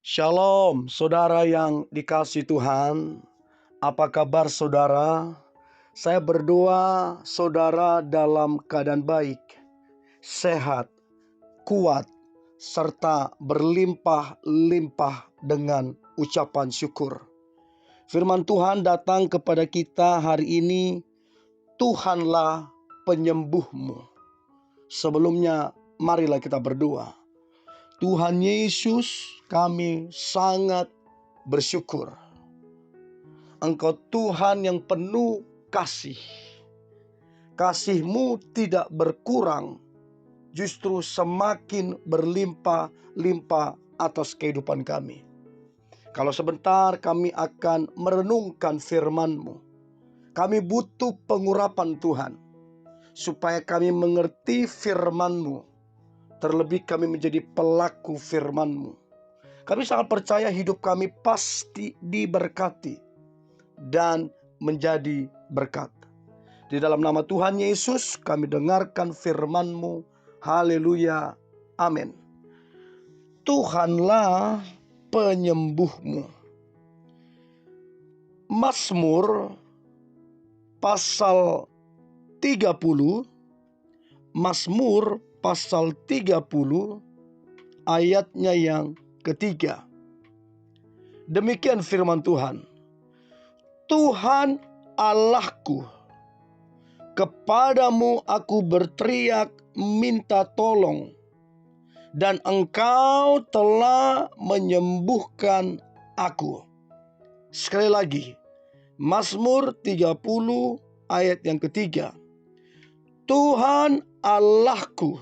Shalom, saudara yang dikasihi Tuhan. Apa kabar saudara? Saya berdoa saudara dalam keadaan baik, sehat, kuat, serta berlimpah-limpah dengan ucapan syukur. Firman Tuhan datang kepada kita hari ini, Tuhanlah penyembuhmu. Sebelumnya, marilah kita berdoa. Tuhan Yesus, kami sangat bersyukur. Engkau Tuhan yang penuh kasih. Kasih-Mu tidak berkurang, justru semakin berlimpah-limpah atas kehidupan kami. Kalau sebentar kami akan merenungkan firman-Mu. Kami butuh pengurapan Tuhan, supaya kami mengerti firman-Mu. Terlebih kami menjadi pelaku firman-Mu. Kami sangat percaya hidup kami pasti diberkati dan menjadi berkat. Di dalam nama Tuhan Yesus kami dengarkan firman-Mu. Haleluya. Amin. Tuhanlah penyembuhmu. Mazmur pasal 30. Mazmur pasal 30 ayatnya yang ketiga. Demikian firman Tuhan. Tuhan Allahku, kepadamu aku berteriak minta tolong, dan Engkau telah menyembuhkan aku. Sekali lagi, Mazmur 30 ayat yang ketiga. Tuhan Allahku,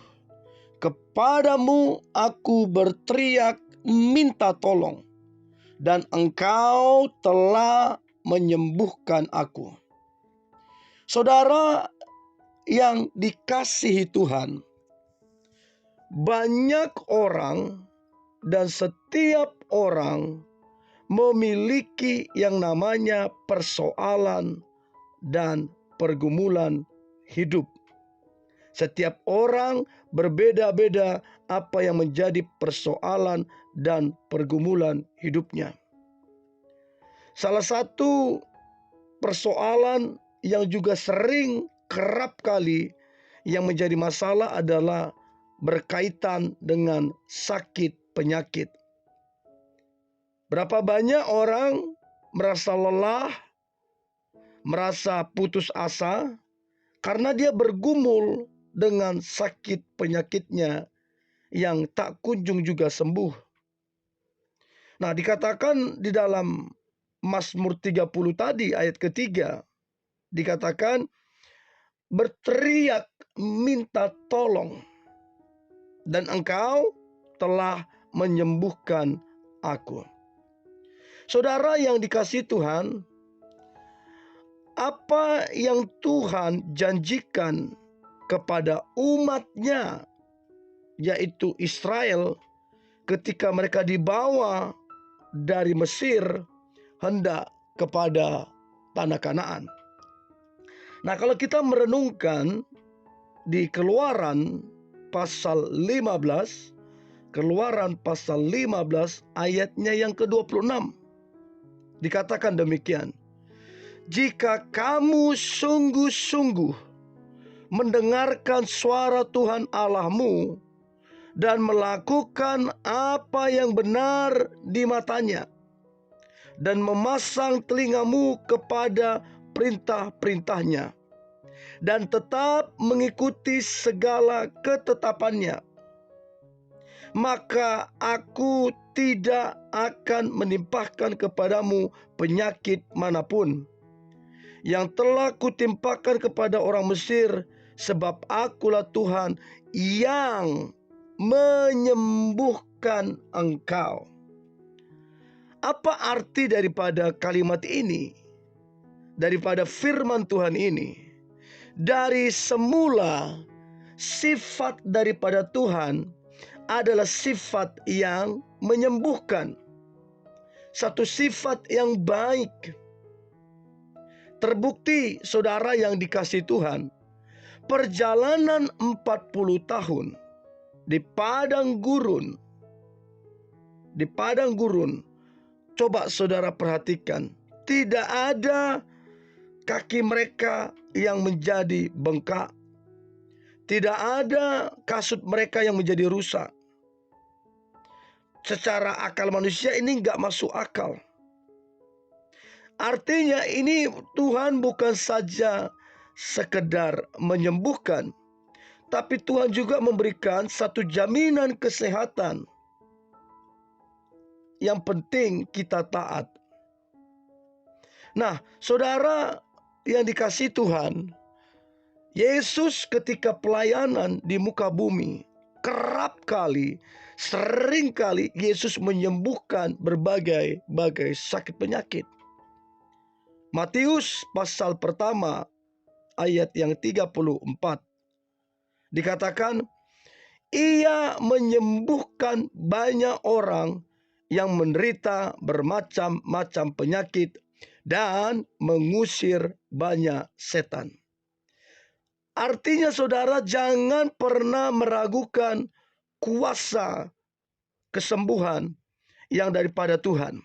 kepadamu aku berteriak minta tolong, dan Engkau telah menyembuhkan aku. Saudara yang dikasihi Tuhan, banyak orang dan setiap orang memiliki yang namanya persoalan dan pergumulan hidup. Setiap orang berbeda-beda apa yang menjadi persoalan dan pergumulan hidupnya. Salah satu persoalan yang juga sering kerap kali yang menjadi masalah adalah berkaitan dengan sakit penyakit. Berapa banyak orang merasa lelah, merasa putus asa karena dia bergumul dengan sakit penyakitnya yang tak kunjung juga sembuh. Nah, dikatakan di dalam Mazmur 30 tadi ayat ketiga, dikatakan berteriak minta tolong, dan Engkau telah menyembuhkan aku. Saudara yang dikasihi Tuhan, apa yang Tuhan janjikan kepada umatnya, yaitu Israel, ketika mereka dibawa dari Mesir hendak kepada tanah Kanaan. Nah, kalau kita merenungkan di Keluaran pasal 15, Keluaran pasal 15 ayatnya yang ke-26, dikatakan demikian. Jika kamu sungguh-sungguh mendengarkan suara Tuhan Allahmu dan melakukan apa yang benar di matanya, dan memasang telingamu kepada perintah-perintahnya, dan tetap mengikuti segala ketetapannya, maka aku tidak akan menimpahkan kepadamu penyakit manapun yang telah kutimpakan kepada orang Mesir, sebab akulah Tuhan yang menyembuhkan engkau. Apa arti daripada kalimat ini? Daripada firman Tuhan ini? Dari semula sifat daripada Tuhan adalah sifat yang menyembuhkan. Satu sifat yang baik. Terbukti saudara yang dikasihi Tuhan, perjalanan 40 tahun di padang gurun di padang gurun, coba saudara perhatikan, tidak ada kaki mereka yang menjadi bengkak. Tidak ada kasut mereka yang menjadi rusak. Secara akal manusia ini nggak masuk akal. Artinya ini Tuhan bukan saja sekedar menyembuhkan, tapi Tuhan juga memberikan satu jaminan kesehatan. Yang penting kita taat. Nah, saudara yang dikasihi Tuhan, Yesus ketika pelayanan di muka bumi, kerap kali, sering kali Yesus menyembuhkan berbagai sakit penyakit. Matius pasal pertama ayat yang 34 dikatakan, ia menyembuhkan banyak orang yang menderita bermacam-macam penyakit dan mengusir banyak setan. Artinya saudara jangan pernah meragukan kuasa kesembuhan yang daripada Tuhan.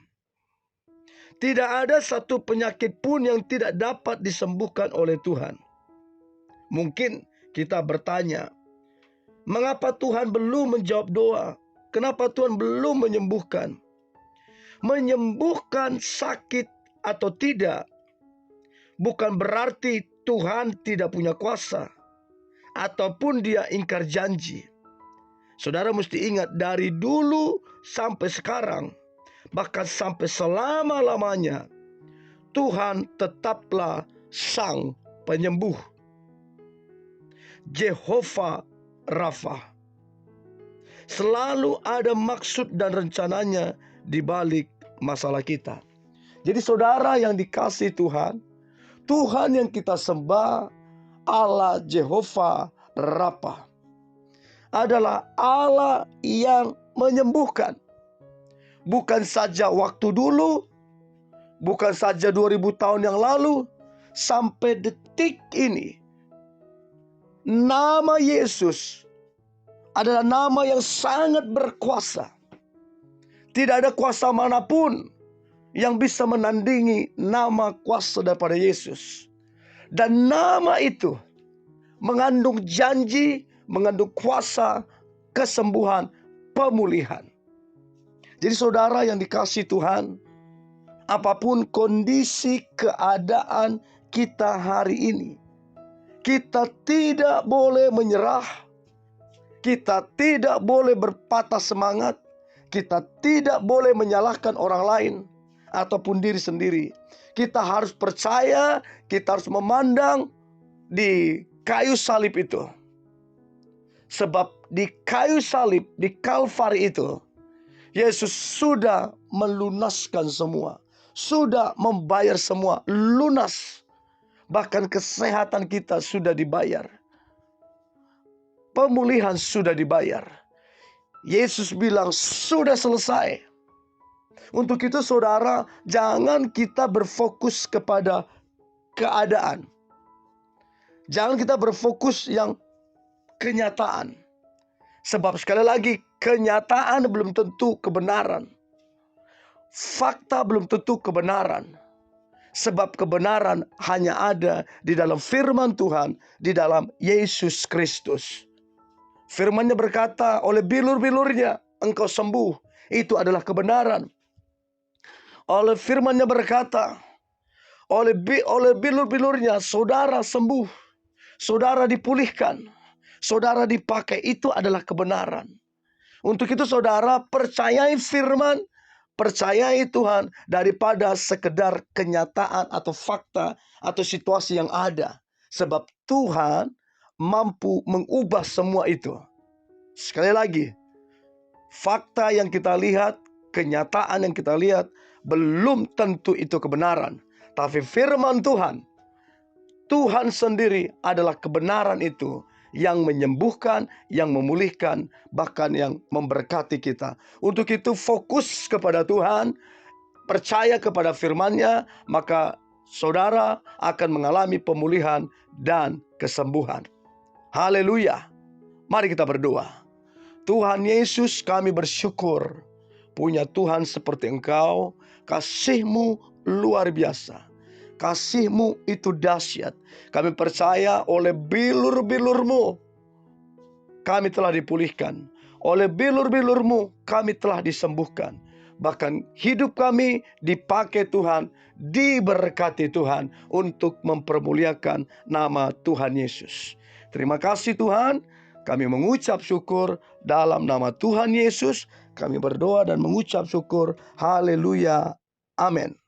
Tidak ada satu penyakit pun yang tidak dapat disembuhkan oleh Tuhan. Mungkin kita bertanya, mengapa Tuhan belum menjawab doa? Kenapa Tuhan belum menyembuhkan? Menyembuhkan sakit atau tidak bukan berarti Tuhan tidak punya kuasa ataupun dia ingkar janji. Saudara mesti ingat, dari dulu sampai sekarang, bahkan sampai selama-lamanya, Tuhan tetaplah sang penyembuh. Jehovah Rafa. Selalu ada maksud dan rencananya di balik masalah kita. Jadi saudara yang dikasihi Tuhan, Tuhan yang kita sembah, Allah Jehovah Rafa, adalah Allah yang menyembuhkan. Bukan saja waktu dulu, bukan saja 2000 tahun yang lalu, sampai detik ini. Nama Yesus adalah nama yang sangat berkuasa. Tidak ada kuasa manapun yang bisa menandingi nama kuasa daripada Yesus. Dan nama itu mengandung janji, mengandung kuasa, kesembuhan, pemulihan. Jadi saudara yang dikasihi Tuhan, apapun kondisi keadaan kita hari ini, kita tidak boleh menyerah, kita tidak boleh berpatah semangat, kita tidak boleh menyalahkan orang lain ataupun diri sendiri. Kita harus percaya, kita harus memandang di kayu salib itu. Sebab di kayu salib, di Kalvari itu, Yesus sudah melunaskan semua, sudah membayar semua, lunas. Bahkan kesehatan kita sudah dibayar, pemulihan sudah dibayar. Yesus bilang sudah selesai. Untuk itu saudara, jangan kita berfokus kepada keadaan. Jangan kita berfokus yang kenyataan. Sebab sekali lagi, kenyataan belum tentu kebenaran. Fakta belum tentu kebenaran. Sebab kebenaran hanya ada di dalam firman Tuhan, di dalam Yesus Kristus. Firman-Nya berkata, oleh bilur-bilurnya engkau sembuh. Itu adalah kebenaran. Oleh firman-Nya berkata, oleh bilur-bilurnya saudara sembuh, saudara dipulihkan, saudara dipakai. Itu adalah kebenaran. Untuk itu saudara percayai firman, percayai Tuhan daripada sekedar kenyataan atau fakta atau situasi yang ada. Sebab Tuhan mampu mengubah semua itu. Sekali lagi, fakta yang kita lihat, kenyataan yang kita lihat, belum tentu itu kebenaran. Tapi firman Tuhan, Tuhan sendiri adalah kebenaran itu, yang menyembuhkan, yang memulihkan, bahkan yang memberkati kita. Untuk itu fokus kepada Tuhan, percaya kepada firman-Nya, maka saudara akan mengalami pemulihan dan kesembuhan. Haleluya. Mari kita berdoa. Tuhan Yesus, kami bersyukur punya Tuhan seperti Engkau. Kasih-Mu luar biasa. Kasih-Mu itu dahsyat. Kami percaya oleh bilur-bilur-Mu kami telah dipulihkan. Oleh bilur-bilur-Mu kami telah disembuhkan. Bahkan hidup kami dipakai Tuhan, diberkati Tuhan untuk mempermuliakan nama Tuhan Yesus. Terima kasih Tuhan. Kami mengucap syukur dalam nama Tuhan Yesus. Kami berdoa dan mengucap syukur. Haleluya. Amin.